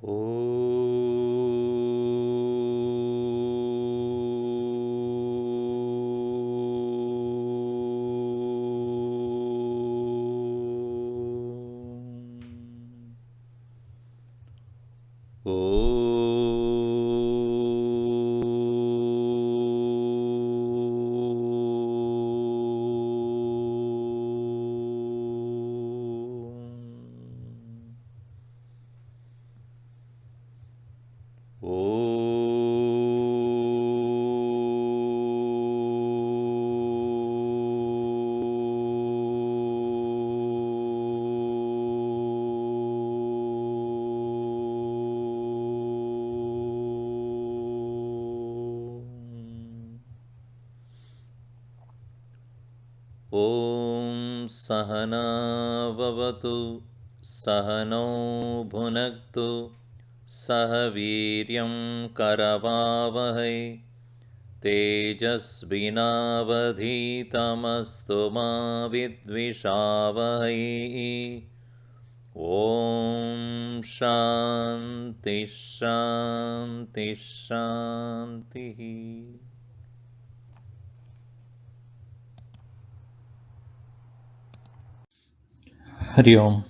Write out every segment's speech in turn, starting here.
Oh. ॐ सहना भवतु सहनौ भुनक्तु सह वीर्यं करवावहै तेजस्विनावधीतमस्तु मा विद्विषावहै ॐ शान्ति शान्ति शान्तिः। Hari Om.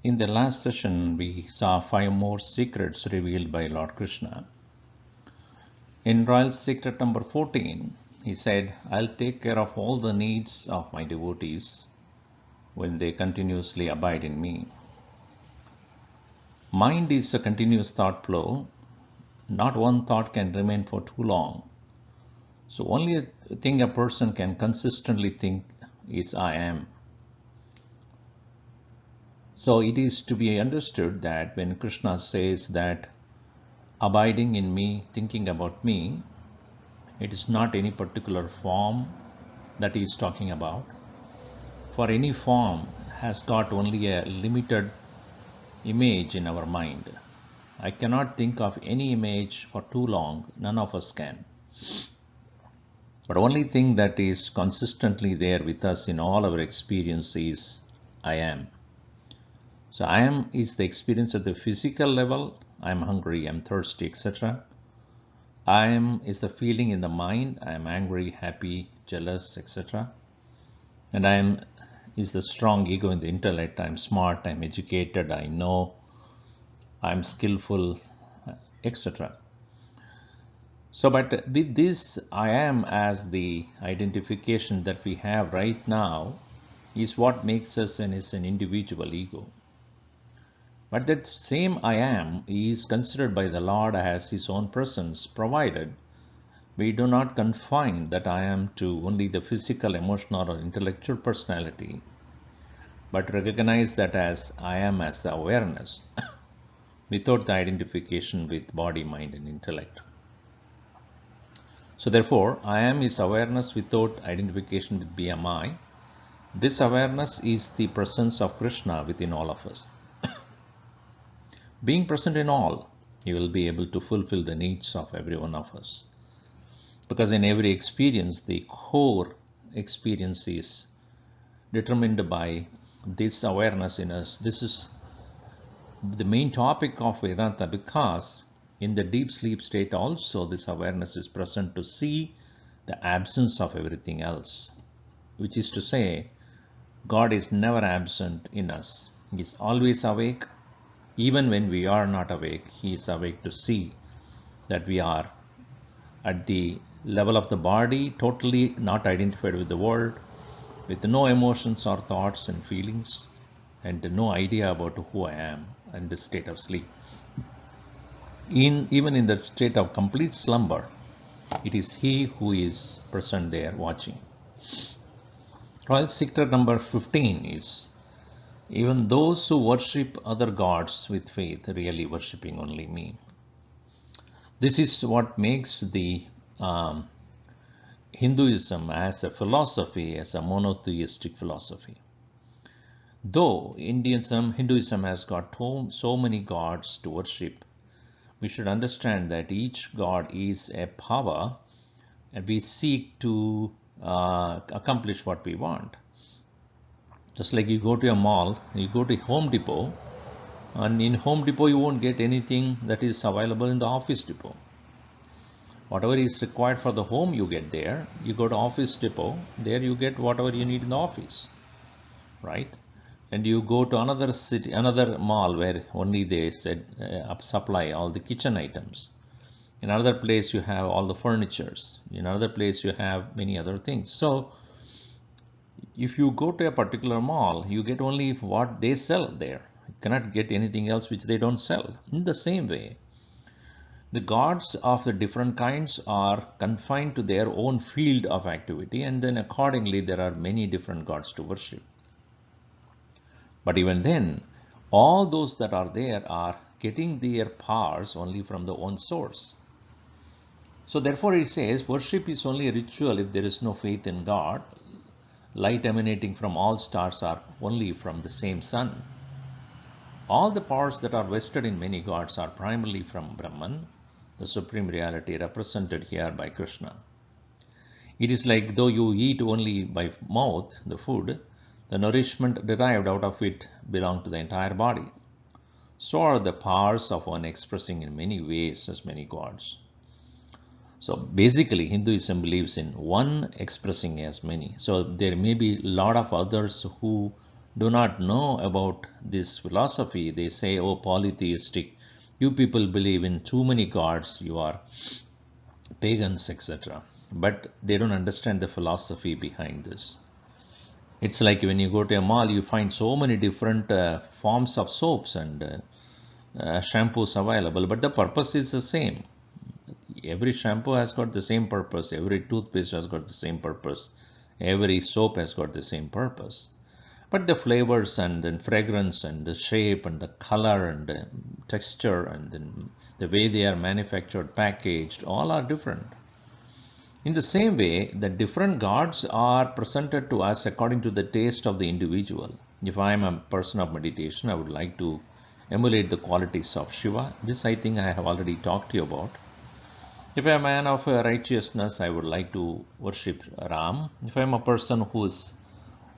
In the last session, we saw 5 more secrets revealed by Lord Krishna. In Royal Secret number 14, he said, I'll take care of all the needs of my devotees when they continuously abide in me. Mind is a continuous thought flow. Not one thought can remain for too long. So only a thing a person can consistently think is I am. So it is to be understood that when Krishna says that abiding in me, thinking about me, it is not any particular form that he is talking about. For any form has got only a limited image in our mind. I cannot think of any image for too long, none of us can. But only thing that is consistently there with us in all our experience is I am. So I am is the experience at the physical level. I am hungry, I am thirsty, etc. I am is the feeling in the mind. I am angry, happy, jealous, etc. And I am is the strong ego in the intellect. I am smart, I am educated, I know, I am skillful, etc. So, but with this I am as the identification that we have right now is what makes us an individual ego. But that same I am is considered by the Lord as his own presence, provided we do not confine that I am to only the physical, emotional or intellectual personality, but recognize that as I am as the awareness without the identification with body, mind and intellect. So therefore, I am is awareness without identification with BMI. This awareness is the presence of Krishna within all of us. Being present in all, you will be able to fulfill the needs of every one of us. Because in every experience, the core experience is determined by this awareness in us. This is the main topic of Vedanta, because in the deep sleep state also this awareness is present to see the absence of everything else. Which is to say, God is never absent in us. He is always awake. Even when we are not awake, he is awake to see that we are at the level of the body, totally not identified with the world, with no emotions or thoughts and feelings, and no idea about who I am in the state of sleep. Even in the state of complete slumber, it is he who is present there watching. Royal Secret number 15 is, even those who worship other gods with faith, really worshipping only me. This is what makes the Hinduism as a philosophy, as a monotheistic philosophy. Though Hinduism has got so many gods to worship, we should understand that each god is a power and we seek to accomplish what we want. Just like you go to a mall, you go to Home Depot, And in Home Depot, you won't get anything that is available in the Office Depot. Whatever is required for the home, you get there. You go to Office Depot, there you get whatever you need in the office, right? And you go to another city, another mall where only they said supply all the kitchen items. In another place, you have all the furnitures. In another place, you have many other things. So if you go to a particular mall, you get only what they sell there. You cannot get anything else which they don't sell. In the same way, the gods of the different kinds are confined to their own field of activity, and then accordingly there are many different gods to worship. But even then, all those that are there are getting their powers only from the one source. So therefore it says worship is only a ritual if there is no faith in God. Light emanating from all stars are only from the same sun. All the powers that are vested in many gods are primarily from Brahman, the supreme reality represented here by Krishna. It is like though you eat only by mouth the food, the nourishment derived out of it belong to the entire body. So are the powers of one expressing in many ways as many gods. So basically Hinduism believes in one expressing as many. So there may be a lot of others who do not know about this philosophy. They say, oh, polytheistic, you people believe in too many gods, you are pagans, etc. But they don't understand the philosophy behind this. It's like when you go to a mall, you find so many different forms of soaps and shampoos available, but the purpose is the same. Every shampoo has got the same purpose, every toothpaste has got the same purpose, every soap has got the same purpose. But the flavors and then fragrance and the shape and the color and the texture and then the way they are manufactured, packaged, all are different. In the same way, the different gods are presented to us according to the taste of the individual. If I am a person of meditation, I would like to emulate the qualities of Shiva. This I think I have already talked to you about. If I am a man of righteousness, I would like to worship Ram. If I am a person who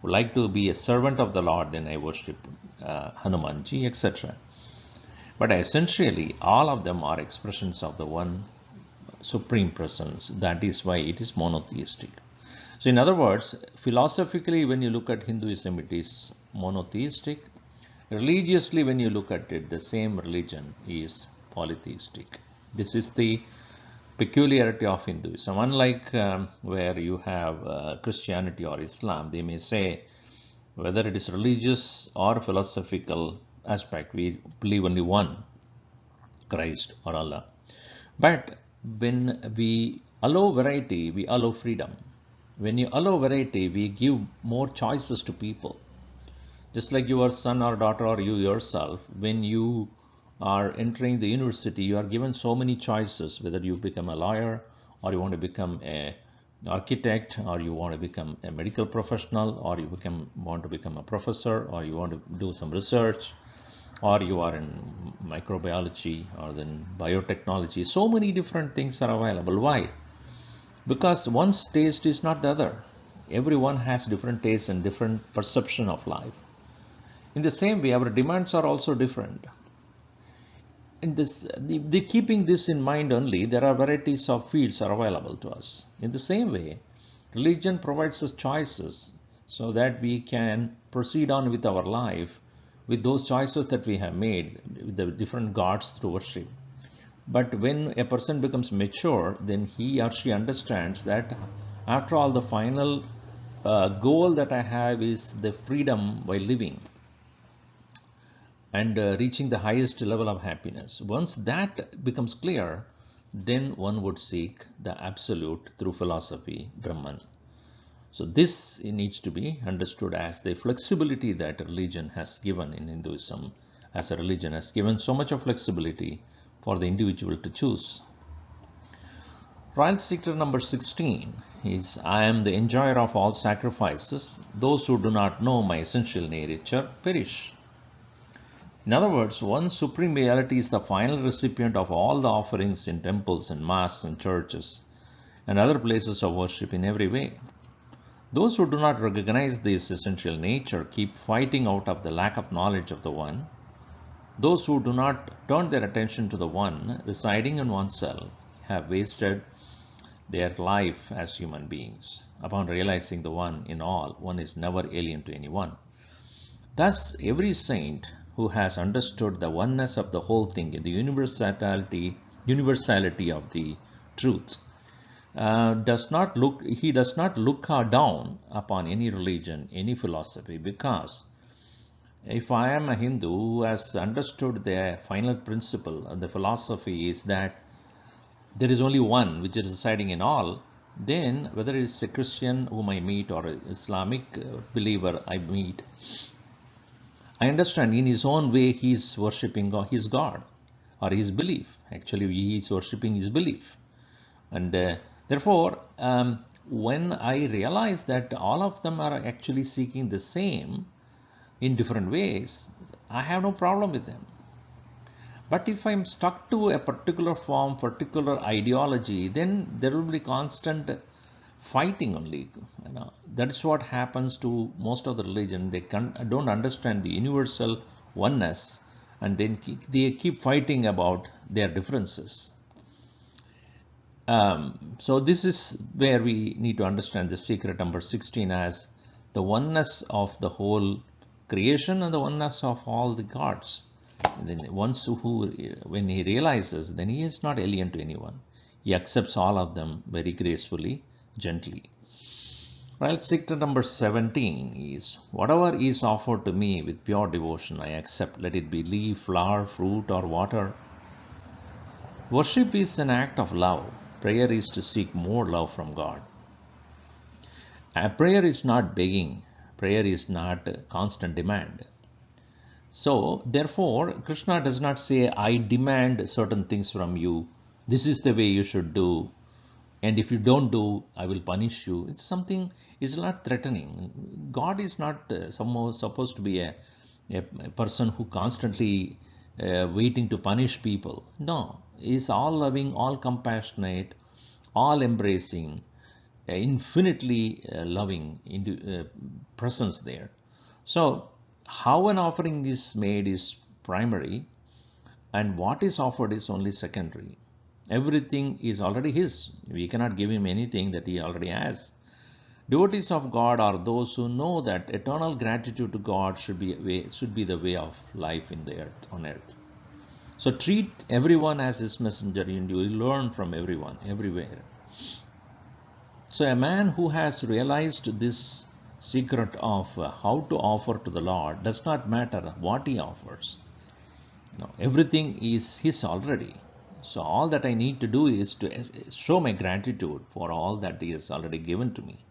would like to be a servant of the Lord, then I worship Hanumanji, etc. But essentially, all of them are expressions of the one supreme presence. That is why it is monotheistic. So in other words, philosophically, when you look at Hinduism, it is monotheistic. Religiously, when you look at it, the same religion is polytheistic. This is the peculiarity of Hinduism. Unlike where you have Christianity or Islam, they may say whether it is religious or philosophical aspect, we believe only one, Christ or Allah. But when we allow variety, we allow freedom. When you allow variety, we give more choices to people. Just like your son or daughter or you yourself, when you are entering the university, you are given so many choices, whether you become a lawyer or you want to become an architect or you want to become a medical professional or you want to become a professor or you want to do some research or you are in microbiology or then biotechnology. So many different things are available. Why? Because one's taste is not the other. Everyone has different tastes and different perception of life. In the same way, our demands are also different. In this, keeping this in mind only, there are varieties of fields are available to us. In the same way, religion provides us choices so that we can proceed on with our life with those choices that we have made, with the different gods to worship. But when a person becomes mature, then he or she understands that after all, the final goal that I have is the freedom by living and reaching the highest level of happiness. Once that becomes clear, then one would seek the absolute through philosophy, Brahman. So this needs to be understood as the flexibility that religion has given in Hinduism. As a religion has given so much of flexibility for the individual to choose. Royal secret number 16 is, I am the enjoyer of all sacrifices. Those who do not know my essential nature perish. In other words, one supreme reality is the final recipient of all the offerings in temples and mosques and churches and other places of worship in every way. Those who do not recognize this essential nature keep fighting out of the lack of knowledge of the one Those who do not turn their attention to the one residing in oneself have wasted their life as human beings. Upon realizing the one in all, one is never alien to anyone. Thus, every saint who has understood the oneness of the whole thing in the universality of the truth does not look down upon any religion, any philosophy, because if I am a Hindu who has understood the final principle of the philosophy is that there is only one which is residing in all, then whether it is a Christian whom I meet or an Islamic believer I meet, I understand in his own way he is worshipping his God or his belief. Actually, he is worshipping his belief. And therefore, when I realize that all of them are actually seeking the same in different ways, I have no problem with them. But if I'm stuck to a particular form, particular ideology, then there will be constant fighting only. That's what happens to most of the religion. They don't understand the universal oneness, and then they keep fighting about their differences. So this is where we need to understand the secret number 16 as the oneness of the whole creation and the oneness of all the gods. And then when he realizes, then he is not alien to anyone. He accepts all of them very gracefully, gently. Well, secret number 17 is, whatever is offered to me with pure devotion, I accept. Let it be leaf, flower, fruit, or water. Worship is an act of love. Prayer is to seek more love from God. Prayer is not begging. Prayer is not constant demand. So, therefore, Krishna does not say, I demand certain things from you. This is the way you should do. And if you don't do, I will punish you. It's not threatening. God is not supposed to be a person who constantly waiting to punish people. No, He's all loving, all compassionate, all embracing, infinitely loving presence there. So, how an offering is made is primary, and what is offered is only secondary. Everything is already His. We cannot give Him anything that He already has. Devotees of God are those who know that eternal gratitude to God should be the way of life on earth. So treat everyone as His messenger, and you will learn from everyone, everywhere. So a man who has realized this secret of how to offer to the Lord, does not matter what he offers. Everything is His already. So all that I need to do is to show my gratitude for all that He has already given to me.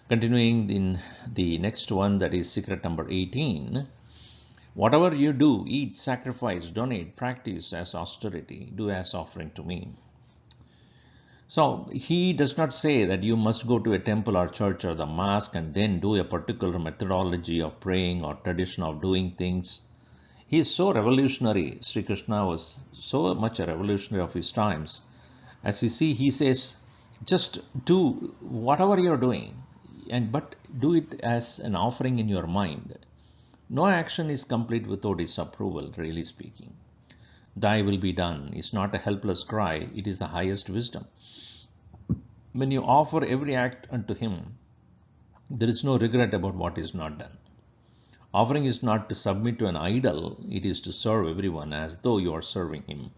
Continuing in the next one, that is secret number 18. Whatever you do, eat, sacrifice, donate, practice as austerity, do as offering to me. So he does not say that you must go to a temple or church or the mosque and then do a particular methodology of praying or tradition of doing things. He is so revolutionary. Sri Krishna was so much a revolutionary of his times. As you see, he says, just do whatever you're doing, but do it as an offering in your mind. No action is complete without His approval, really speaking. Thy will be done is not a helpless cry, it is the highest wisdom. When you offer every act unto Him, there is no regret about what is not done. Offering is not to submit to an idol, it is to serve everyone as though you are serving Him.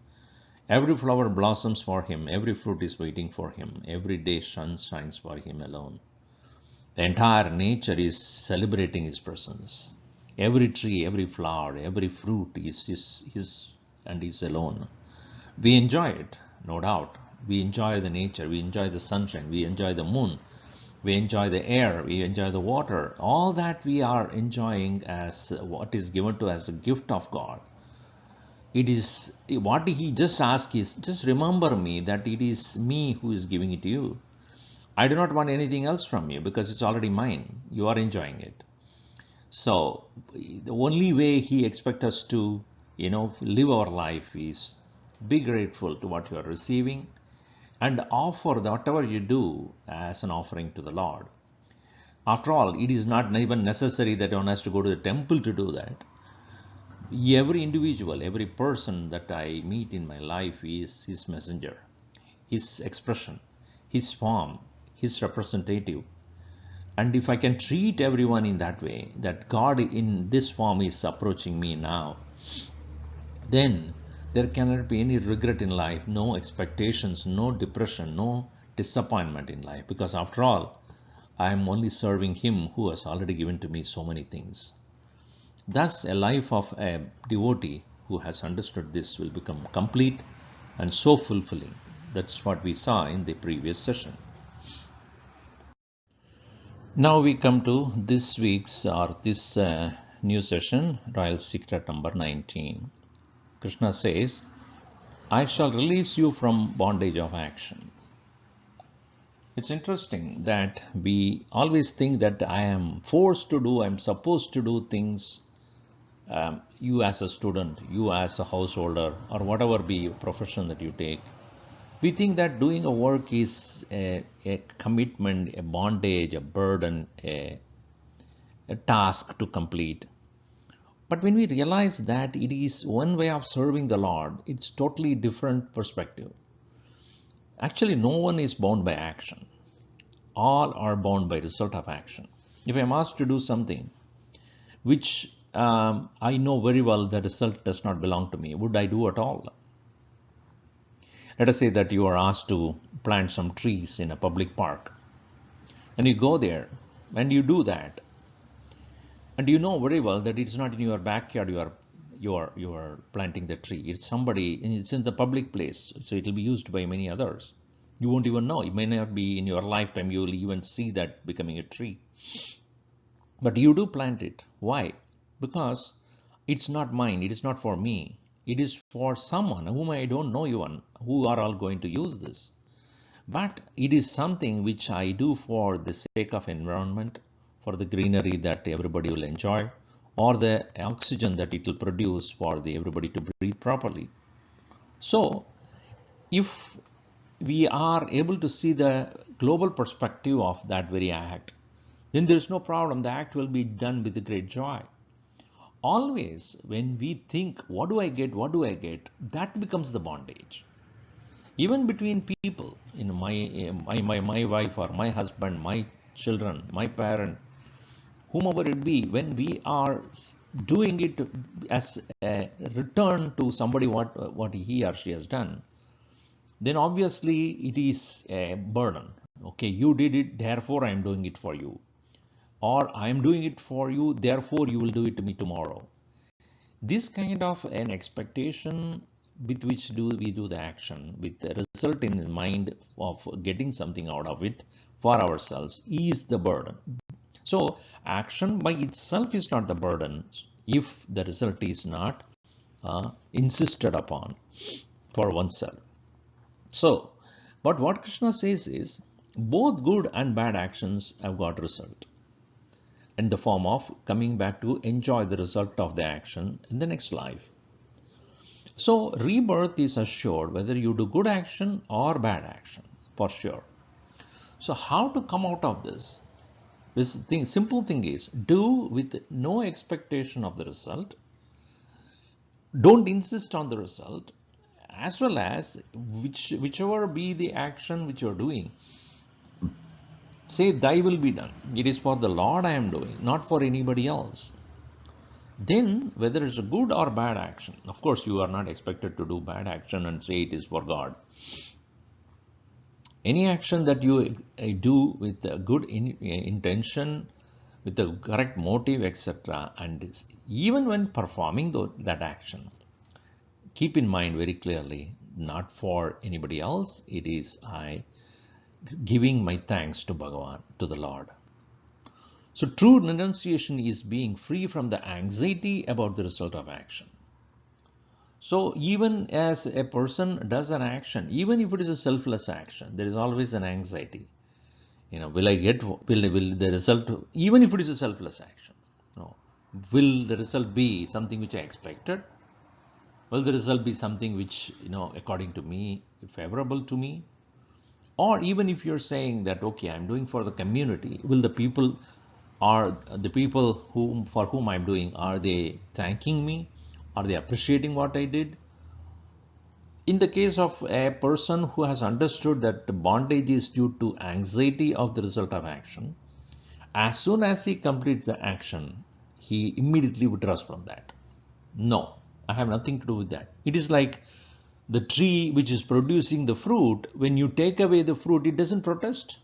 Every flower blossoms for Him, every fruit is waiting for Him, every day sun shines for Him alone. The entire nature is celebrating His presence. Every tree, every flower, every fruit is His and His alone. We enjoy it, no doubt. We enjoy the nature, we enjoy the sunshine, we enjoy the moon, we enjoy the air, we enjoy the water. All that we are enjoying as what is given to us as a gift of God. It is what He just asks is, just remember me, that it is me who is giving it to you. I do not want anything else from you because it's already mine. You are enjoying it. So the only way He expects us to, live our life is be grateful to what you are receiving and offer whatever you do as an offering to the Lord. After all, it is not even necessary that one has to go to the temple to do that. every individual, every person that I meet in my life is his messenger, his expression, his form, his representative. And if I can treat everyone in that way, that God in this form is approaching me now, then there cannot be any regret in life, no expectations, no depression, no disappointment in life, because after all, I am only serving Him who has already given to me so many things. Thus, a life of a devotee who has understood this will become complete and so fulfilling. That's what we saw in the previous session. Now we come to this week's or this new session, Royal Secret number 19. Krishna says, I shall release you from bondage of action. It's interesting that we always think that I am forced to do, I'm supposed to do things. You as a student, you as a householder, or whatever be profession that you take, we think that doing a work is a commitment, a bondage, a burden, a task to complete. But when we realize that it is one way of serving the Lord, it's totally different perspective. Actually, no one is bound by action. All are bound by result of action. If I'm asked to do something which I know very well the result does not belong to me, would I do at all? Let us say that you are asked to plant some trees in a public park, and you go there and you do that, and you know very well that it's not in your backyard you are planting the tree. It's somebody, it's in the public place, so it will be used by many others. You won't even know. It may not be in your lifetime you will even see that becoming a tree. But you do plant it. Why? Because it's not mine. It is not for me. It is for someone whom I don't know even, who are all going to use this. But it is something which I do for the sake of environment, for the greenery that everybody will enjoy, or the oxygen that it will produce for everybody to breathe properly. So, if we are able to see the global perspective of that very act, then there is no problem. The act will be done with great joy. Always, when we think, what do I get, that becomes the bondage. Even between people, my wife or my husband, my children, my parent, whomever it be, when we are doing it as a return to somebody what he or she has done, then obviously it is a burden. Okay, you did it, therefore I am doing it for you. Or I am doing it for you, therefore you will do it to me tomorrow. This kind of an expectation with which we do the action, with the result in mind of getting something out of it for ourselves, is the burden. So action by itself is not the burden if the result is not insisted upon for oneself. So, but what Krishna says is, both good and bad actions have got result, in the form of coming back to enjoy the result of the action in the next life. So rebirth is assured whether you do good action or bad action, for sure. So how to come out of this? This thing, simple thing is, do with no expectation of the result. Don't insist on the result, as well as whichever be the action which you are doing, say, thy will be done. It is for the Lord I am doing, not for anybody else. Then, whether it's a good or bad action, of course, you are not expected to do bad action and say it is for God. Any action that you do with a good intention, with the correct motive, etc., and even when performing that action, keep in mind very clearly, not for anybody else, it is I giving my thanks to Bhagavan, to the Lord. So true renunciation is being free from the anxiety about the result of action. So even as a person does an action, even if it is a selfless action, there is always an anxiety. Will I get, will the result, even if it is a selfless action, will the result be something which I expected? Will the result be something which, according to me, favorable to me? Or even if you're saying that, okay, I'm doing for the community, will the people for whom I'm doing, are they thanking me? Are they appreciating what I did? In the case of a person who has understood that the bondage is due to anxiety of the result of action, as soon as he completes the action, he immediately withdraws from that. No, I have nothing to do with that. It is like the tree which is producing the fruit. When you take away the fruit, it doesn't protest.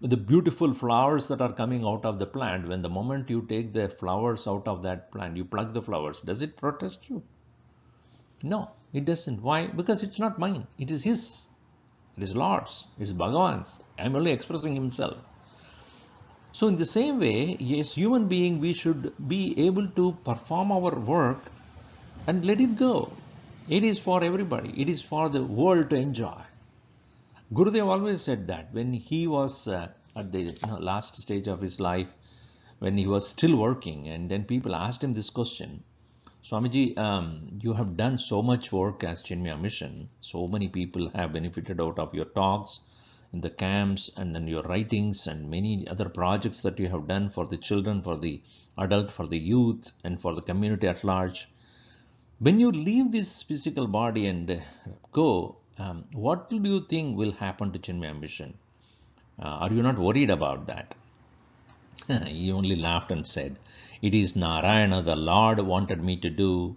The beautiful flowers that are coming out of the plant, when the moment you take the flowers out of that plant, you pluck the flowers, does it protest you? No, it doesn't. Why? Because it's not mine. It is his. It is Lord's. It is Bhagavan's. I am only expressing himself. So in the same way, yes, human being, we should be able to perform our work and let it go. It is for everybody. It is for the world to enjoy. Gurudev always said that when he was at the last stage of his life, when he was still working, and then people asked him this question, Swamiji, you have done so much work as Chinmaya Mission. So many people have benefited out of your talks in the camps and then your writings and many other projects that you have done for the children, for the adult, for the youth, and for the community at large. When you leave this physical body and go, what do you think will happen to Chinmaya Mission? Are you not worried about that? He only laughed and said, it is Narayana, the Lord wanted me to do.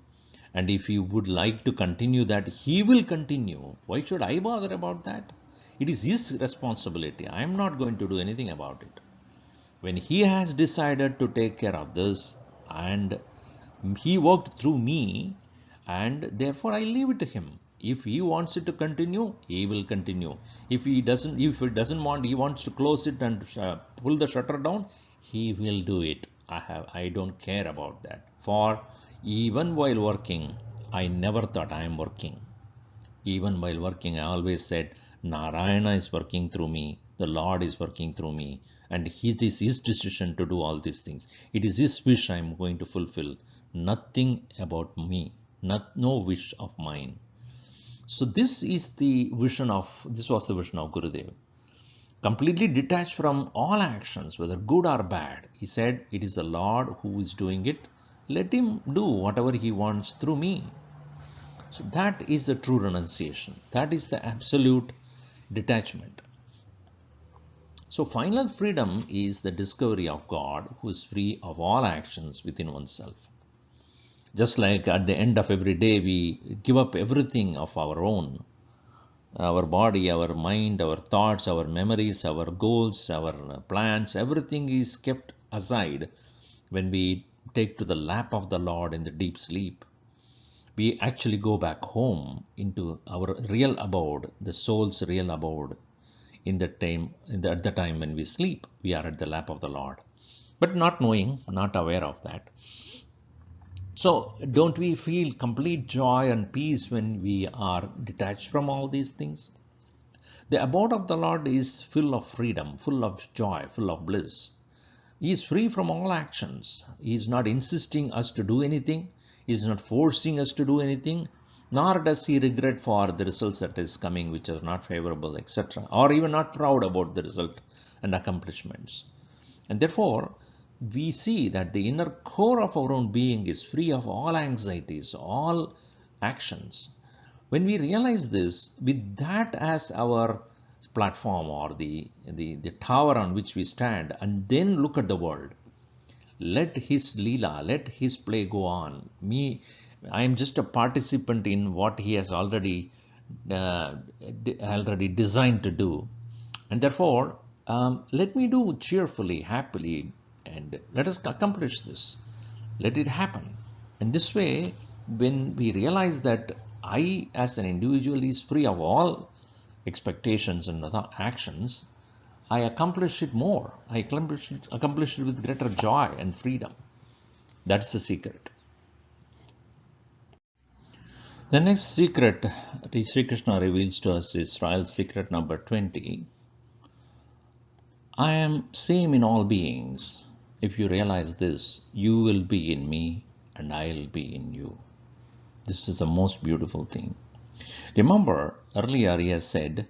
And if he would like to continue that, he will continue. Why should I bother about that? It is his responsibility. I am not going to do anything about it. When he has decided to take care of this, and he worked through me, and therefore I leave it to him. If he wants it to continue, he will continue. If he doesn't want, he wants to close it and pull the shutter down, he will do it. I don't care about that. For even while working, I never thought I am working. Even while working, I always said, Narayana is working through me, the Lord is working through me, and it is his decision to do all these things. It is his wish I am going to fulfill. Nothing about me, no wish of mine. So this was the vision of Gurudev. Completely detached from all actions, whether good or bad. He said, it is the Lord who is doing it. Let him do whatever he wants through me. So that is the true renunciation. That is the absolute detachment. So final freedom is the discovery of God, who is free of all actions within oneself. Just like at the end of every day, we give up everything of our own. Our body, our mind, our thoughts, our memories, our goals, our plans, everything is kept aside when we take to the lap of the Lord in the deep sleep. We actually go back home into our real abode, the soul's real abode. At the time when we sleep, we are at the lap of the Lord. But not knowing, not aware of that. So don't we feel complete joy and peace when we are detached from all these things? The abode of the Lord is full of freedom, full of joy, full of bliss. He is free from all actions. He is not insisting us to do anything. He is not forcing us to do anything. Nor does he regret for the results that is coming, which are not favorable, etc. Or even not proud about the result and accomplishments. And therefore, we see that the inner core of our own being is free of all anxieties, all actions. When we realize this, with that as our platform or the tower on which we stand, and then look at the world, let his Leela, let his play go on. I am just a participant in what he has already designed to do. And therefore, let me do cheerfully, happily, and let us accomplish this. Let it happen. And this way, when we realize that I as an individual is free of all expectations and other actions, I accomplish it more. I accomplish it with greater joy and freedom. That's the secret. The next secret Sri Krishna reveals to us is royal secret number 20. I am same in all beings. If you realize this, you will be in me and I'll be in you. This is the most beautiful thing. Remember, earlier he has said,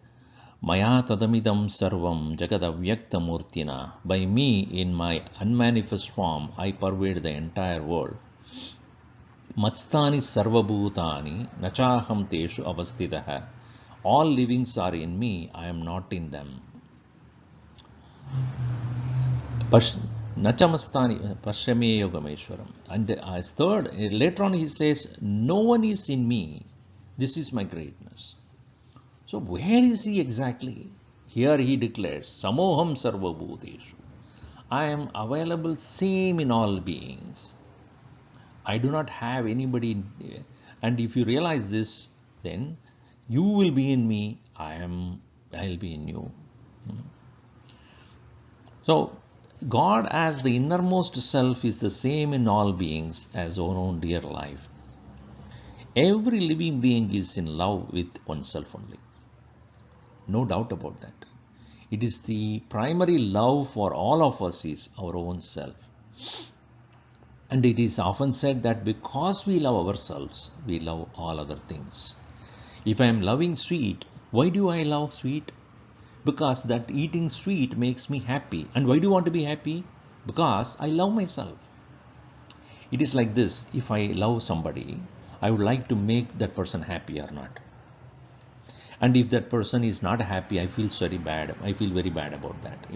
Maya tadamidam sarvam jagadavyakta murtina. By me, in my unmanifest form, I pervade the entire world. Matstani sarvabhutani nachaham teshu avastitaha. All livings are in me, I am not in them. Nachamastani pashyame yogameshwaram. And as third, later on he says, no one is in me. This is my greatness. So where is he exactly? Here he declares, Samoham sarvabhuteshu. I am available same in all beings. I do not have anybody. And if you realize this, then you will be in me, I'll be in you. So God as the innermost self is the same in all beings as our own dear life. Every living being is in love with oneself only. No doubt about that. It is the primary love for all of us is our own self. And it is often said that because we love ourselves, we love all other things. If I am loving sweet, why do I love sweet? Because that eating sweet makes me happy. And why do you want to be happy? Because I love myself. It is like this. If I love somebody, I would like to make that person happy or not. And if that person is not happy, I feel very bad. I feel very bad about that.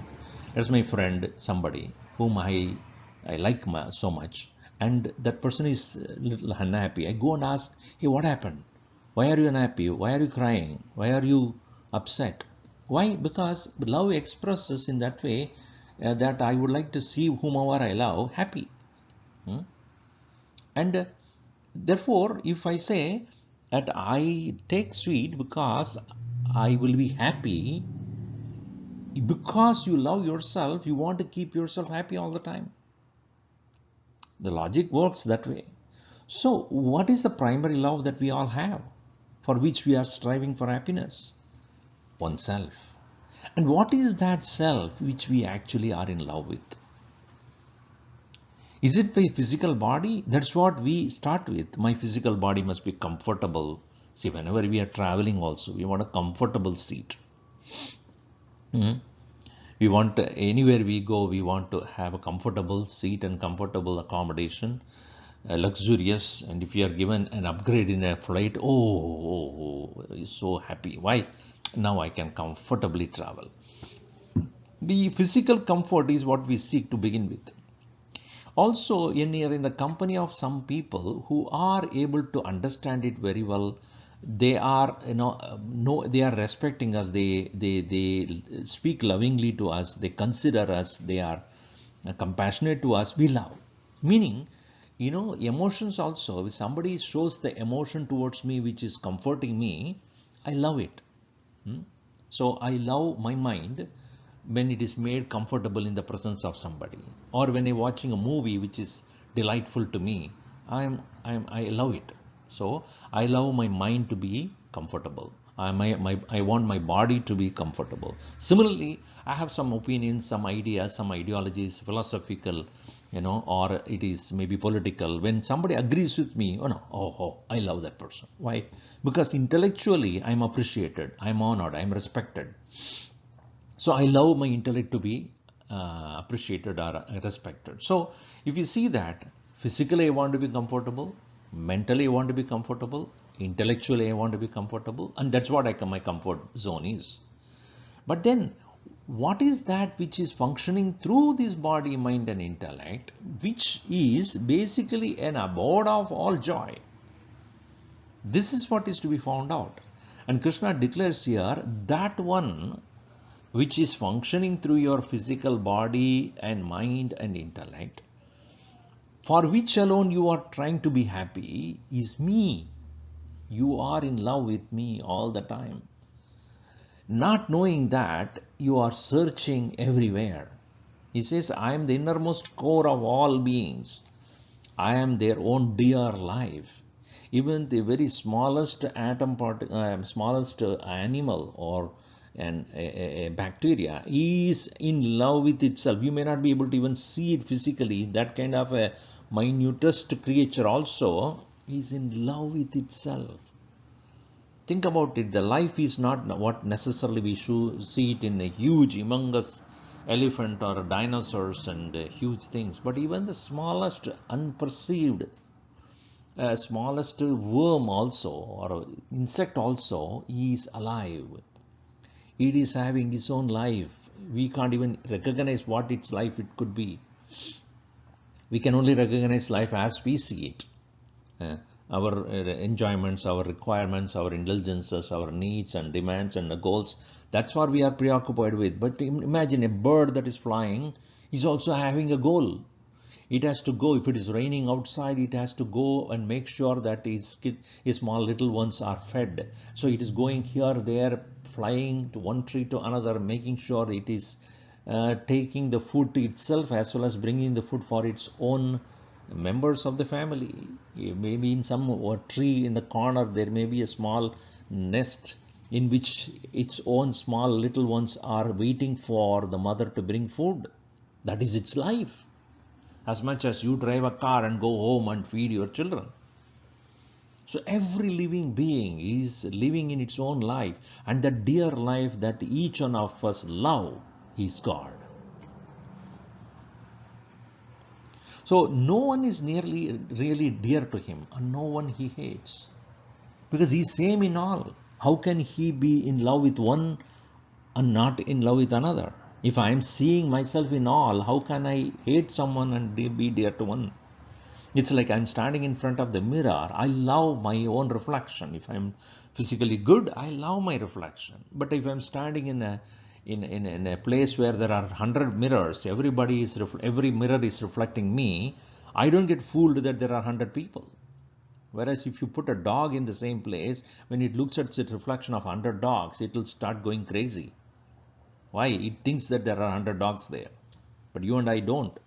That's my friend, somebody whom I like so much, and that person is a little unhappy. I go and ask, hey, what happened? Why are you unhappy? Why are you crying? Why are you upset? Why? Because love expresses in that way that I would like to see whomever I love happy. And therefore, if I say that I take sweet because I will be happy, because you love yourself, you want to keep yourself happy all the time. The logic works that way. So what is the primary love that we all have, for which we are striving for happiness? Oneself. And what is that self which we actually are in love with? Is it my physical body? That's what we start with. My physical body must be comfortable. See, whenever we are traveling also, we want a comfortable seat. We want anywhere we go, we want to have a comfortable seat and comfortable accommodation, luxurious. And if you are given an upgrade in a flight, oh, so happy. Why? Now I can comfortably travel. The physical comfort is what we seek to begin with. Also, in the company of some people who are able to understand it very well, they are they are respecting us, they speak lovingly to us, they consider us, they are compassionate to us, we love. Meaning, emotions also, if somebody shows the emotion towards me which is comforting me, I love it. So I love my mind when it is made comfortable in the presence of somebody, or when I'm watching a movie which is delightful to me, I love it. So I love my mind to be comfortable. I want my body to be comfortable. Similarly, I have some opinions, some ideas, some ideologies, philosophical, or it is maybe political. When somebody agrees with me, I love that person. Why? Because intellectually I'm appreciated, I'm honored, I'm respected. So I love my intellect to be appreciated or respected. So if you see that, physically I want to be comfortable, mentally I want to be comfortable, intellectually I want to be comfortable, and that's what my comfort zone is. But then what is that which is functioning through this body, mind and intellect, which is basically an abode of all joy? This is what is to be found out. And Krishna declares here that one which is functioning through your physical body and mind and intellect, for which alone you are trying to be happy, is me. You are in love with me all the time. Not knowing that, you are searching everywhere. He says, I am the innermost core of all beings. I am their own dear life. Even the very smallest atom smallest animal or a bacteria is in love with itself. You may not be able to even see it physically. That kind of a minutest creature also is in love with itself. Think about it. The life is not what necessarily we should see it in a huge, humongous elephant or dinosaurs and huge things, but even the smallest unperceived smallest worm also, or insect also, is alive. It is having its own life. We can't even recognize what its life it could be. We can only recognize life as we see it. Our enjoyments, our requirements, our indulgences, our needs and demands and goals, that's what we are preoccupied with. But imagine a bird that is flying is also having a goal. It has to go. If it is raining outside, it has to go and make sure that his small little ones are fed. So it is going here, there, flying to one tree to another, making sure it is taking the food to itself as well as bringing the food for its own members of the family. Maybe in some tree in the corner there may be a small nest in which its own small little ones are waiting for the mother to bring food. That is its life. As much as you drive a car and go home and feed your children. So every living being is living in its own life, and the dear life that each one of us love is God. So no one is nearly really dear to him, and no one he hates, because he's same in all. How can he be in love with one and not in love with another? If I am seeing myself in all, how can I hate someone and be dear to one? It's like I'm standing in front of the mirror. I love my own reflection. If I'm physically good, I love my reflection. But if I'm standing in a place where there are 100 mirrors, every mirror is reflecting me, I don't get fooled that there are 100 people. Whereas if you put a dog in the same place, when it looks at its reflection of 100 dogs, it will start going crazy. Why? It thinks that there are 100 dogs there. But you and I don't.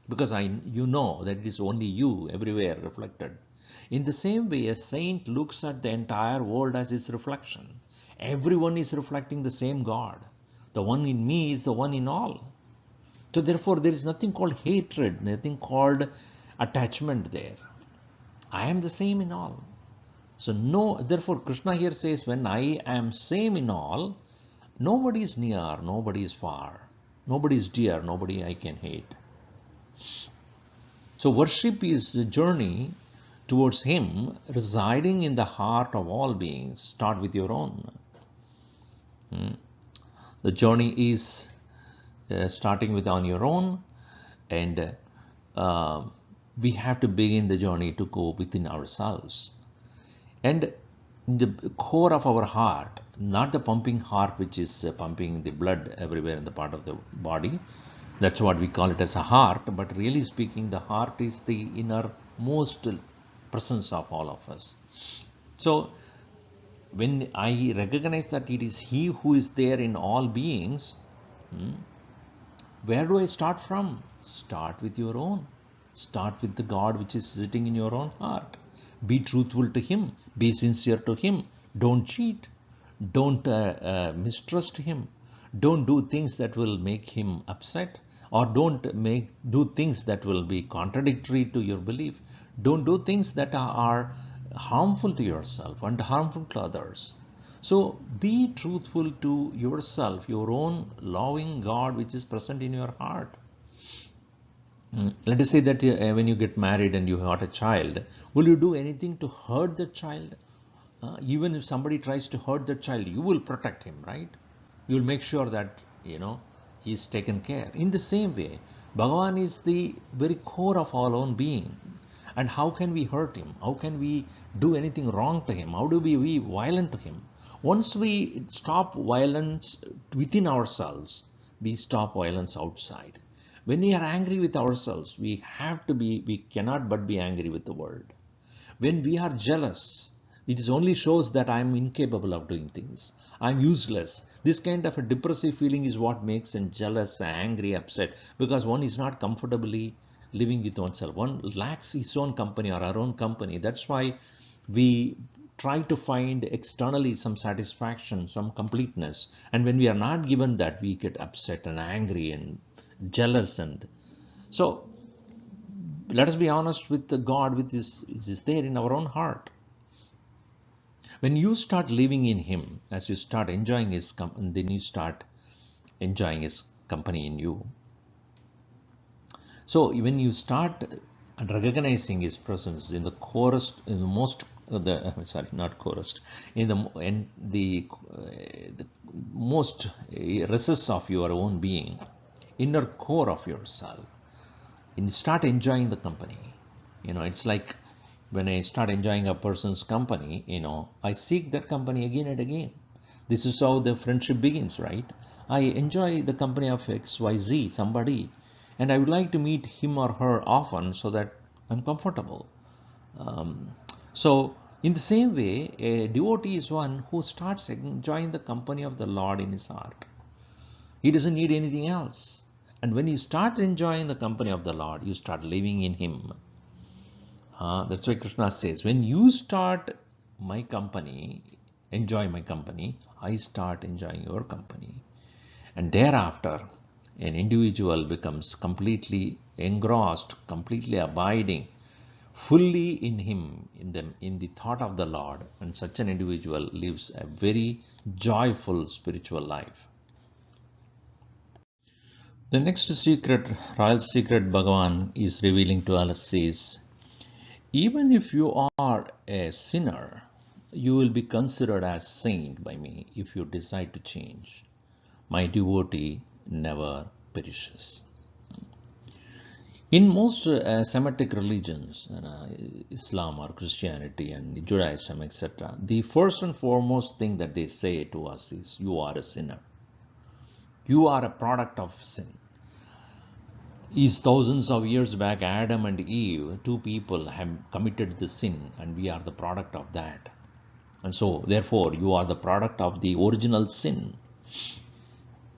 Because you know that it is only you everywhere reflected. In the same way, a saint looks at the entire world as his reflection. Everyone is reflecting the same God. The one in me is the one in all. So therefore, there is nothing called hatred, nothing called attachment there. I am the same in all. So therefore Krishna here says, when I am same in all, nobody is near, nobody is far, nobody is dear, nobody I can hate. So worship is a journey towards him residing in the heart of all beings. Start with your own. The journey is starting with on your own, and we have to begin the journey to go within ourselves. And in the core of our heart, not the pumping heart which is pumping the blood everywhere in the part of the body, that's what we call it as a heart, but really speaking, the heart is the innermost presence of all of us. So when I recognize that it is he who is there in all beings, where do I start from? Start with your own. Start with the God which is sitting in your own heart. Be truthful to him. Be sincere to him. Don't cheat. Don't mistrust him. Don't do things that will make him upset, or don't do things that will be contradictory to your belief. Don't do things that are harmful to yourself and harmful to others. So be truthful to yourself, your own loving God which is present in your heart. Let us say that when you get married and you got a child, will you do anything to hurt the child? Even if somebody tries to hurt the child, you will protect him, right? You will make sure that, he is taken care. In the same way, Bhagavan is the very core of our own being. And how can we hurt him? How can we do anything wrong to him? How do we be violent to him? Once we stop violence within ourselves, we stop violence outside. When we are angry with ourselves, we cannot but be angry with the world. When we are jealous, it only shows that I am incapable of doing things. I am useless. This kind of a depressive feeling is what makes one jealous, angry, upset, because one is not comfortably living with oneself. One lacks his own company or our own company. That's why we try to find externally some satisfaction, some completeness. And when we are not given that, we get upset and angry and jealous. And so let us be honest with the God which is there in our own heart. When you start living in him, as you start enjoying his company, then you start enjoying his company in you. So when you start and recognizing his presence in the chorus, in the most, sorry, not chorus, the most recess of your own being, inner core of yourself, and start enjoying the company. It's like when I start enjoying a person's company, I seek that company again and again. This is how the friendship begins, right? I enjoy the company of XYZ, somebody, and I would like to meet him or her often so that I'm comfortable. So, in the same way, a devotee is one who starts enjoying the company of the Lord in his heart. He doesn't need anything else. And when you start enjoying the company of the Lord, you start living in Him. That's why Krishna says, when you start my company, enjoy my company, I start enjoying your company. And thereafter, an individual becomes completely engrossed, completely abiding, fully in him, in the thought of the Lord, and such an individual lives a very joyful spiritual life. The next secret, royal secret Bhagavan is revealing to us is, even if you are a sinner, you will be considered as saint by me if you decide to change. My devotee never perishes. In most Semitic religions, Islam or Christianity and Judaism, etc., the first and foremost thing that they say to us is, you are a sinner. You are a product of sin. Is thousands of years back, Adam and Eve, two people have committed the sin, and we are the product of that. And so, therefore, you are the product of the original sin.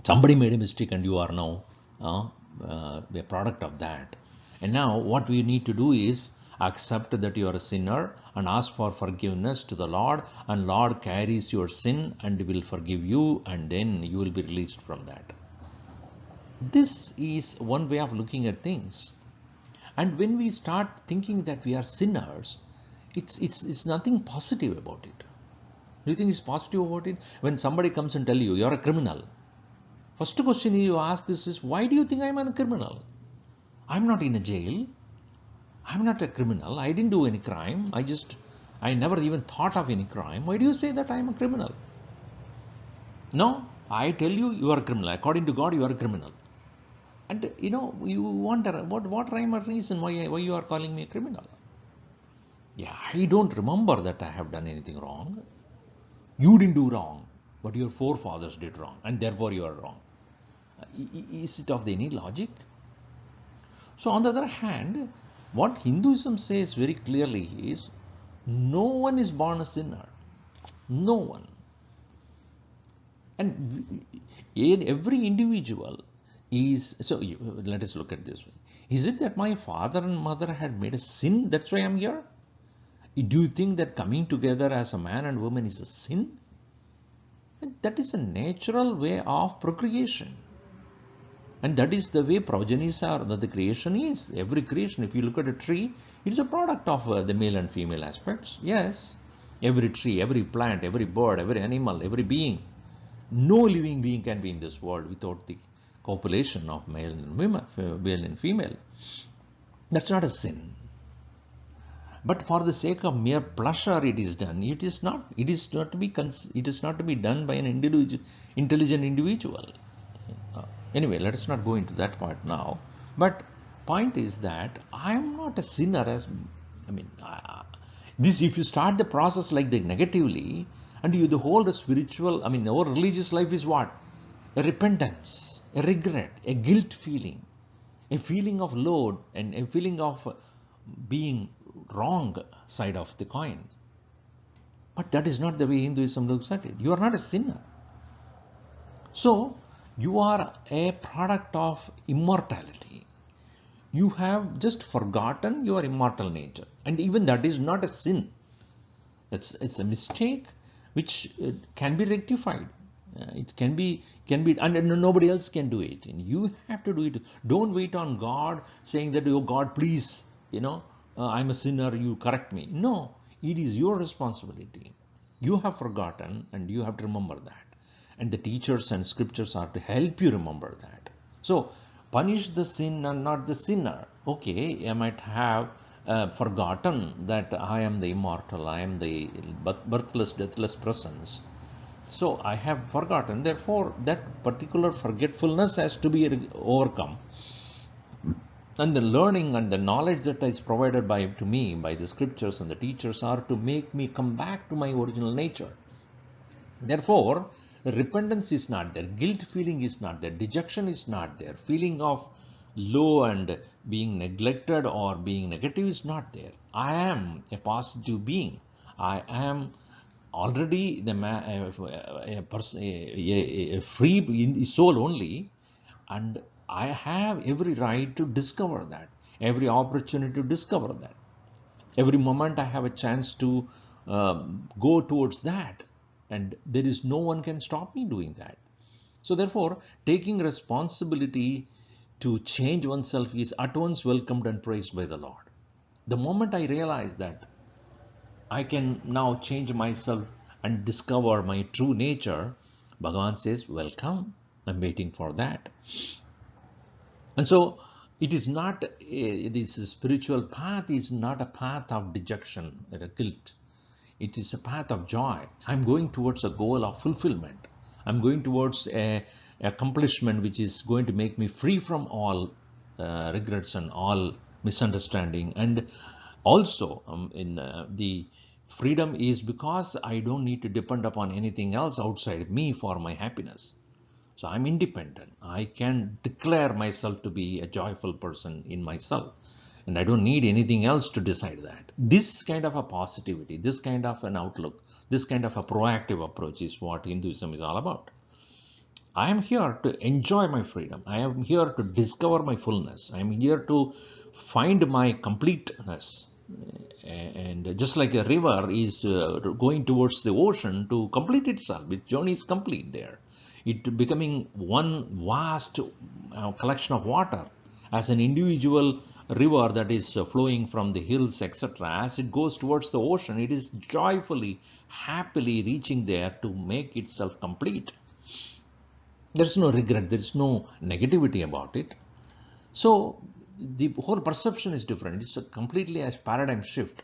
Somebody made a mistake and you are now a product of that. And now what we need to do is accept that you are a sinner and ask for forgiveness to the Lord, and Lord carries your sin and will forgive you, and then you will be released from that. This is one way of looking at things. And when we start thinking that we are sinners, it's nothing positive about it. Do you think it's positive about it? When somebody comes and tell you, you're a criminal, first question you ask this is, why do you think I'm a criminal? I'm not in a jail. I'm not a criminal. I didn't do any crime. I never even thought of any crime. Why do you say that I'm a criminal? No, I tell you, you are a criminal. According to God, you are a criminal. And you wonder, what rhyme or reason why you are calling me a criminal? Yeah, I don't remember that I have done anything wrong. You didn't do wrong, but your forefathers did wrong, and therefore you are wrong. Is it of any logic? So on the other hand, what Hinduism says very clearly is, no one is born a sinner. No one. And every individual is, so let us look at this way. Is it that my father and mother had made a sin, that's why I'm here? Do you think that coming together as a man and woman is a sin? And that is a natural way of procreation. And that is the way progenies are, that the creation is. Every creation, if you look at a tree, it's a product of the male and female aspects. Yes, every tree, every plant, every bird, every animal, every being. No living being can be in this world without the copulation of male and female. That's not a sin. But for the sake of mere pleasure, it is done. It is not to be done by an intelligent individual. Anyway, let us not go into that part now. But point is that I am not a sinner. If you start the process like the negatively, and the whole spiritual, our religious life is what? A repentance, a regret, a guilt feeling, a feeling of load, and a feeling of being wrong side of the coin. But that is not the way Hinduism looks at it. You are not a sinner. So, you are a product of immortality. You have just forgotten your immortal nature. And even that is not a sin. It's a mistake which can be rectified. It can be, and nobody else can do it. And you have to do it. Don't wait on God saying that, oh God, please, I'm a sinner, you correct me. No, it is your responsibility. You have forgotten and you have to remember that. And the teachers and scriptures are to help you remember that. So, punish the sin and not the sinner. okay, I might have forgotten that I am the immortal, I am the birthless, deathless presence. So I have forgotten. Therefore, that particular forgetfulness has to be overcome. And the learning and the knowledge that is provided to me by the scriptures and the teachers are to make me come back to my original nature. Therefore, repentance is not there, guilt feeling is not there, dejection is not there, feeling of low and being neglected or being negative is not there. I am a positive being. I am already a person, a free soul only, and I have every right to discover that, every opportunity to discover that. Every moment I have a chance to go towards that, and there is no one can stop me doing that. So therefore, taking responsibility to change oneself is at once welcomed and praised by the Lord. The moment I realize that I can now change myself and discover my true nature, Bhagavan says, welcome, I'm waiting for that. And so it is not, this spiritual path is not a path of dejection or a guilt. It is a path of joy. I'm going towards a goal of fulfillment. I'm going towards a accomplishment which is going to make me free from all regrets and all misunderstanding. And also in the freedom is because I don't need to depend upon anything else outside me for my happiness. So I'm independent. I can declare myself to be a joyful person in myself. And I don't need anything else to decide that. This kind of a positivity, this kind of an outlook, this kind of a proactive approach is what Hinduism is all about. I am here to enjoy my freedom. I am here to discover my fullness. I am here to find my completeness. And just like a river is going towards the ocean to complete itself, its journey is complete there. It becoming one vast collection of water. As an individual river that is flowing from the hills, etc., as it goes towards the ocean, it is joyfully, happily reaching there to make itself complete. There's no regret, there's no negativity about it. So the whole perception is different. It's a completely a paradigm shift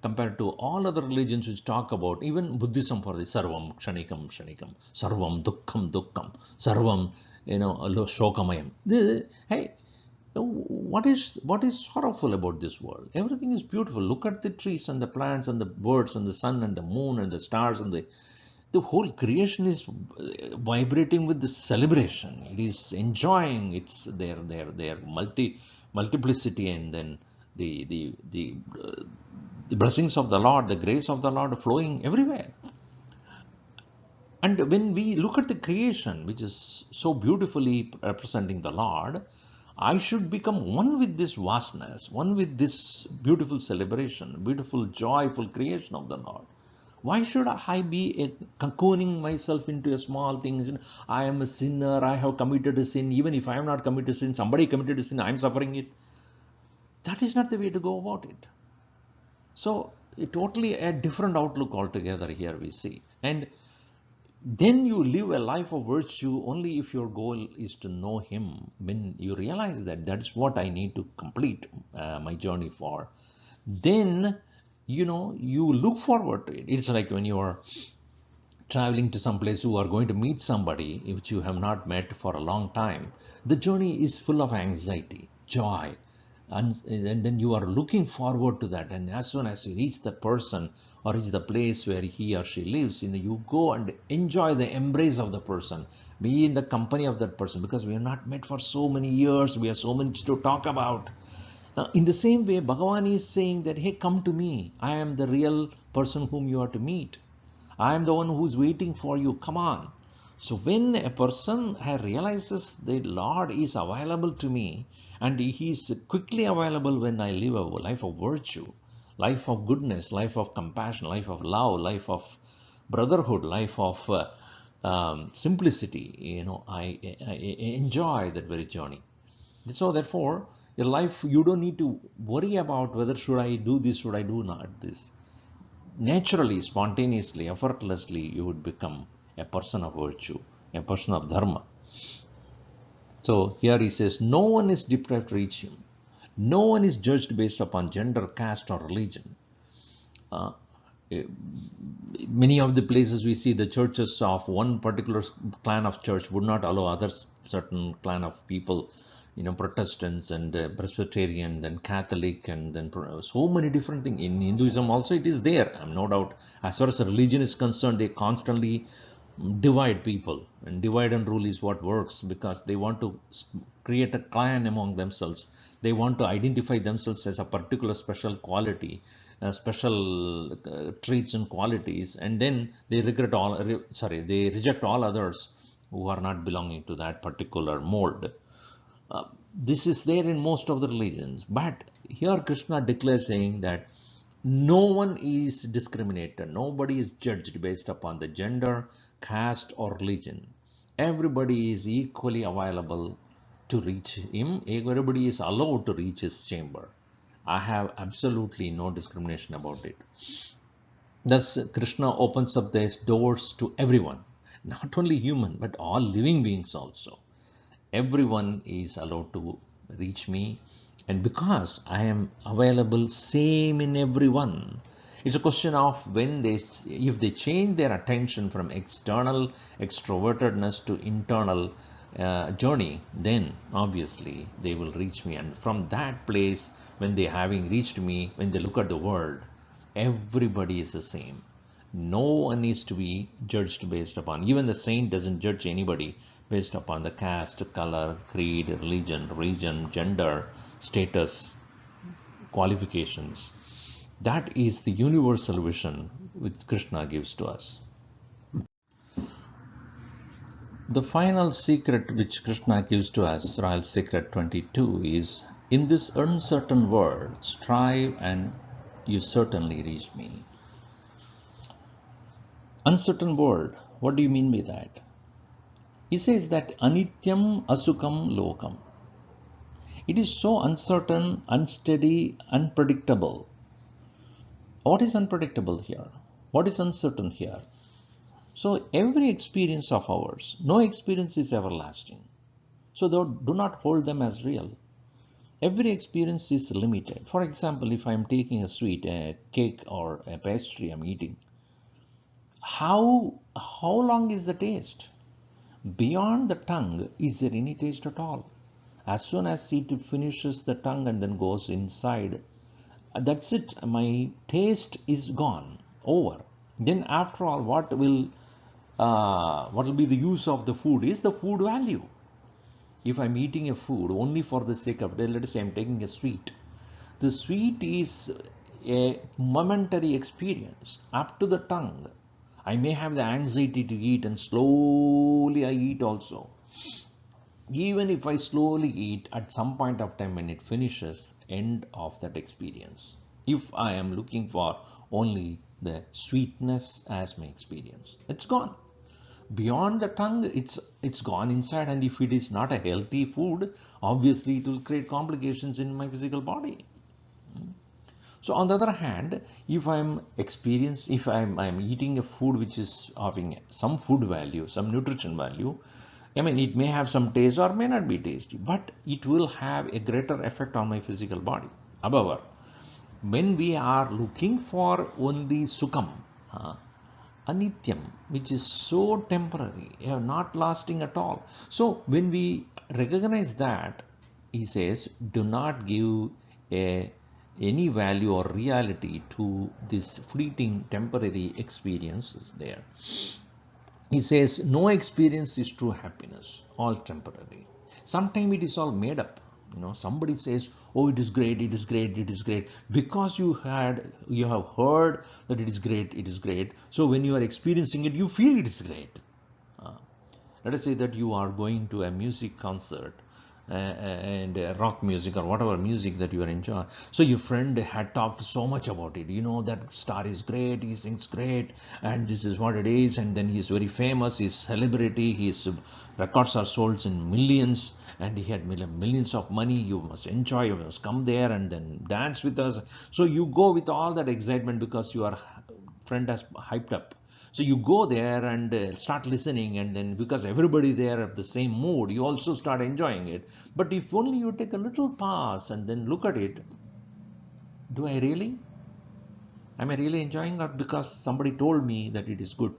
compared to all other religions which talk about, even Buddhism for the sarvam kshanikam kshanikam, sarvam dukkham dukkham, sarvam, shokamayam. Hey, what is sorrowful about this world? Everything is beautiful. Look at the trees and the plants and the birds and the sun and the moon and the stars and the whole creation is vibrating with the celebration. It is enjoying its their multiplicity, and then the blessings of the Lord, the grace of the Lord flowing everywhere. And when we look at the creation, which is so beautifully representing the Lord, I should become one with this vastness, one with this beautiful celebration, beautiful, joyful creation of the Lord. Why should I be cocooning myself into a small thing? I am a sinner, I have committed a sin. Even if I am not committed a sin, somebody committed a sin, I am suffering it. That is not the way to go about it. So, totally a different outlook altogether here we see. And then you live a life of virtue only if your goal is to know Him. When you realize that that's what I need to complete my journey for, then you look forward to it. It's like when you are traveling to some place, you are going to meet somebody which you have not met for a long time. The journey is full of anxiety, joy, and then you are looking forward to that. And as soon as you reach the person or reach the place where he or she lives, you go and enjoy the embrace of the person, be in the company of that person, because we are not met for so many years, we have so much to talk about. Now, in the same way, Bhagavan is saying that, hey, come to me. I am the real person whom you are to meet. I am the one who is waiting for you. Come on. So when a person realizes the Lord is available to me, and He is quickly available when I live a life of virtue, life of goodness, life of compassion, life of love, life of brotherhood, life of simplicity, I enjoy that very journey. So therefore, your life, you don't need to worry about whether should I do this, should I do not this. Naturally, spontaneously, effortlessly, you would become a person of virtue, a person of dharma. So here he says, no one is deprived to reach Him. No one is judged based upon gender, caste, or religion. Uh, Many of the places we see the churches of one particular clan of church would not allow others, certain clan of people, Protestants and Presbyterian, then Catholic, and then so many different things. In Hinduism also it is there, no doubt. As far as religion is concerned, they constantly divide people, and divide and rule is what works, because they want to create a clan among themselves. They want to identify themselves as a particular special quality, special traits and qualities, and then they they reject all others who are not belonging to that particular mold. This is there in most of the religions, but here Krishna declares saying that no one is discriminated, nobody is judged based upon the gender, caste, or religion. Everybody is equally available to reach him, everybody is allowed to reach his chamber. I have absolutely no discrimination about it. Thus, Krishna opens up these doors to everyone, not only human, but all living beings also. Everyone is allowed to reach me, and because I am available same in everyone, it's a question of if they change their attention from external extrovertedness to internal journey, then obviously they will reach me. And from that place, when they having reached me, when they look at the world, everybody is the same. No one is to be judged based upon, even the saint doesn't judge anybody based upon the caste, color, creed, religion, region, gender, status, qualifications. That is the universal vision which Krishna gives to us. The final secret which Krishna gives to us, Royal Secret 22, is, in this uncertain world, strive and you certainly reach me. Uncertain world, what do you mean by that? He says that anityam asukam lokam. It is so uncertain, unsteady, unpredictable. What is unpredictable here? What is uncertain here? So every experience of ours, no experience is everlasting. So do not hold them as real. Every experience is limited. For example, if I am taking a sweet, a cake or a pastry I'm eating, how long is the taste? Beyond the tongue, is there any taste at all? As soon as it finishes the tongue and then goes inside, that's it. My taste is gone, over. Then after all, what will be the use of the food is the food value. If I'm eating a food only for the sake of it, let us say I'm taking a sweet. The sweet is a momentary experience up to the tongue. I may have the anxiety to eat, and slowly I eat also. Even if I slowly eat, at some point of time when it finishes, end of that experience. If I am looking for only the sweetness as my experience, it's gone. Beyond the tongue, it's gone inside, and if it is not a healthy food, obviously it will create complications in my physical body. So on the other hand, if I'm eating a food which is having some food value, some nutrition value, I mean, it may have some taste or may not be tasty, but it will have a greater effect on my physical body. However, when we are looking for only sukham, anityam, which is so temporary, not lasting at all. So when we recognize that, he says, do not give any value or reality to this fleeting temporary experiences there. He says, no experience is true happiness, all temporary. Sometimes it is all made up. Somebody says, oh, it is great, it is great, it is great. Because you have heard that it is great. So when you are experiencing it, you feel it is great. Let us say that you are going to a music concert and rock music or whatever music that you are enjoying. So your friend had talked so much about it. That star is great, he sings great, and this is what it is. And then he's very famous, he's celebrity, his records are sold in millions, and he had millions of money. You must enjoy, you must come there and then dance with us. So you go with all that excitement because your friend has hyped up. So you go there and start listening, and then because everybody there at the same mood, you also start enjoying it. But if only you take a little pause and then look at it, do I really? Am I really enjoying it because somebody told me that it is good?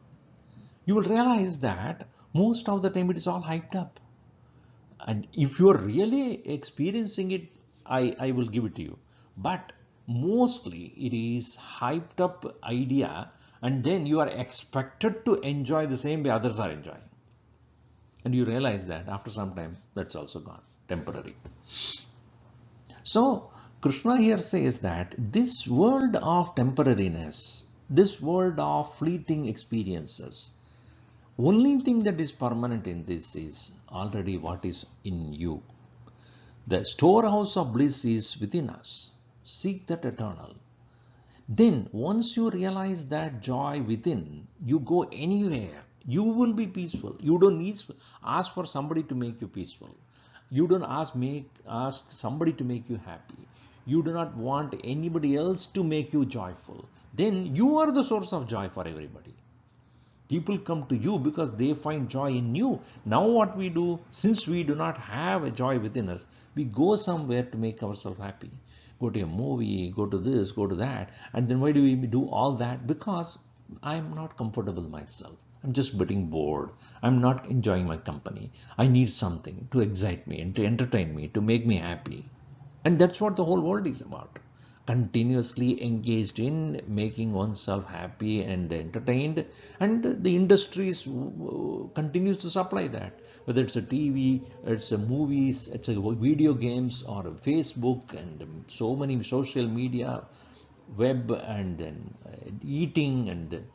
You will realize that most of the time it is all hyped up. And if you are really experiencing it, I will give it to you. But mostly it is hyped up idea, and then you are expected to enjoy the same way others are enjoying. And you realize that after some time, that's also gone, temporary. So Krishna here says that this world of temporariness, this world of fleeting experiences, only thing that is permanent in this is already what is in you. The storehouse of bliss is within us. Seek that eternal. Then once you realize that joy within, you go anywhere. You will be peaceful. You don't need ask for somebody to make you peaceful. You don't ask somebody to make you happy. You do not want anybody else to make you joyful. Then you are the source of joy for everybody. People come to you because they find joy in you. Now what we do, since we do not have a joy within us, we go somewhere to make ourselves happy. Go to a movie, go to this, go to that. And then why do we do all that? Because I'm not comfortable myself. I'm just getting bored. I'm not enjoying my company. I need something to excite me and to entertain me, to make me happy. And that's what the whole world is about. Continuously engaged in making oneself happy and entertained, and the industries continues to supply that, whether it's a TV, it's a movies, it's a video games, or a Facebook, and so many social media, web, and then eating, and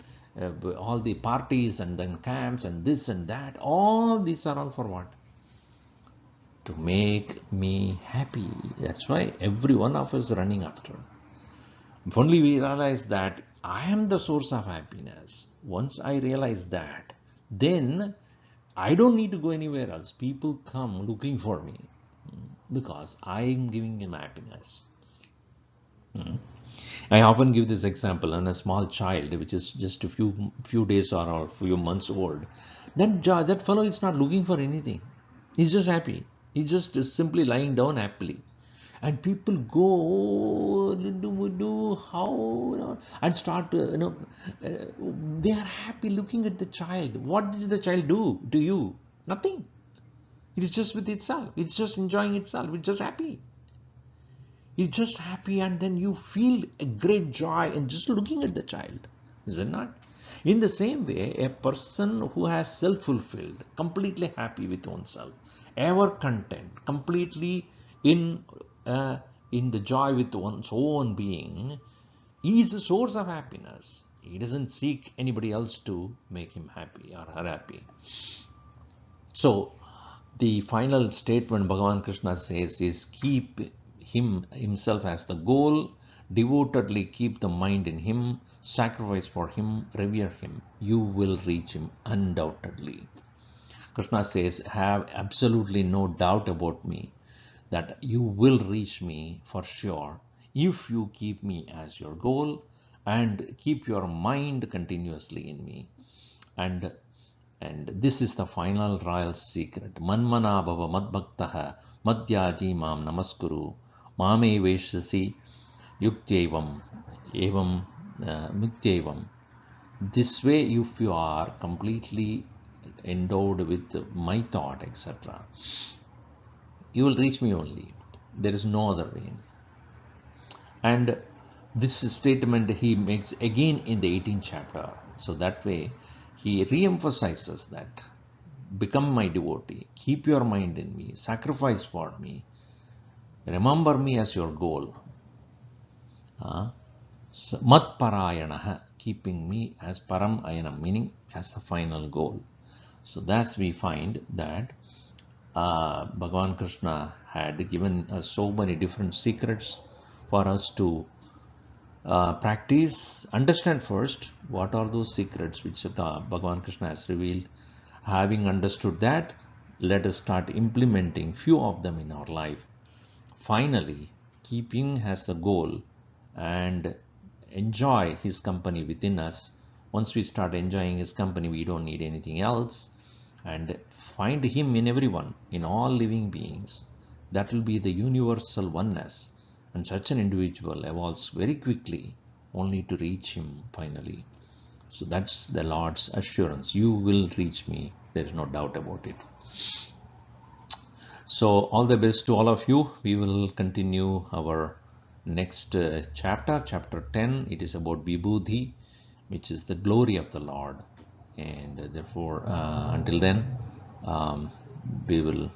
all the parties, and then camps, and this and that. All these are all for what? To make me happy. That's why every one of us is running after. If only we realize that I am the source of happiness, once I realize that, then I don't need to go anywhere else. People come looking for me because I am giving them happiness. I often give this example on a small child which is just a few days or a few months old. That fellow is not looking for anything. He's just happy. He's just simply lying down happily. And people go, how, and start, they are happy looking at the child. What did the child do to you? Nothing. It is just with itself. It's just enjoying itself. It's just happy. It's just happy, and then you feel a great joy in just looking at the child. Is it not? In the same way, a person who has self-fulfilled, completely happy with oneself, ever content, completely in the joy with one's own being, is a source of happiness. He doesn't seek anybody else to make him happy or her happy. So the final statement Bhagavan Krishna says is, keep himself as the goal, devotedly keep the mind in him, sacrifice for him, revere him. You will reach him undoubtedly. Krishna says, have absolutely no doubt about me, that you will reach me for sure if you keep me as your goal and keep your mind continuously in me. And this is the final royal secret. Manmana bhava madbhaktaha madhyaji mam namaskuru mame veshasi yuktevam evam muktevam. This way, if you are completely endowed with my thought, etc., you will reach me only. There is no other way. And this statement he makes again in the 18th chapter. So that way he re-emphasizes that become my devotee, keep your mind in me, sacrifice for me, remember me as your goal. Mat parayanaha, keeping me as param ayanam, meaning as the final goal. So thus we find that Bhagavan Krishna had given us so many different secrets for us to practice. Understand first what are those secrets which Bhagavan Krishna has revealed. Having understood that, let us start implementing few of them in our life. Finally, keeping as the goal and enjoy his company within us Once we start enjoying his company, we don't need anything else. And find him in everyone, in all living beings. That will be the universal oneness. And such an individual evolves very quickly only to reach him finally. So that's the Lord's assurance. You will reach me. There is no doubt about it. So all the best to all of you. We will continue our next chapter, chapter 10. It is about Vibhuti, which is the glory of the Lord. And therefore, until then, we will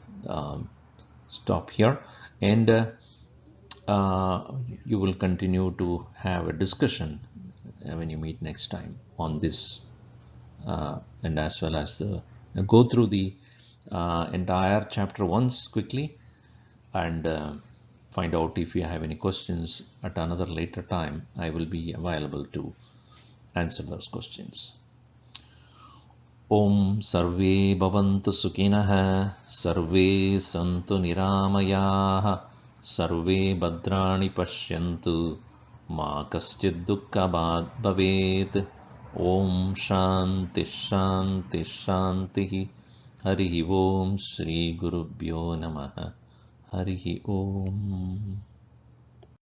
stop here. And you will continue to have a discussion when you meet next time on this, and as well as go through the entire chapter once quickly, and find out if you have any questions at another later time. I will be available to answer those questions. Om Sarve Bhavantu Sukhinah, Sarve Santu Niramayah, Sarve Bhadrani Pashyantu, Ma Kaschid Dukkha Bhavet. Om Shanti Shanti Shanti. Harihi Om Shri Gurubhyo Namaha. Harihi Om.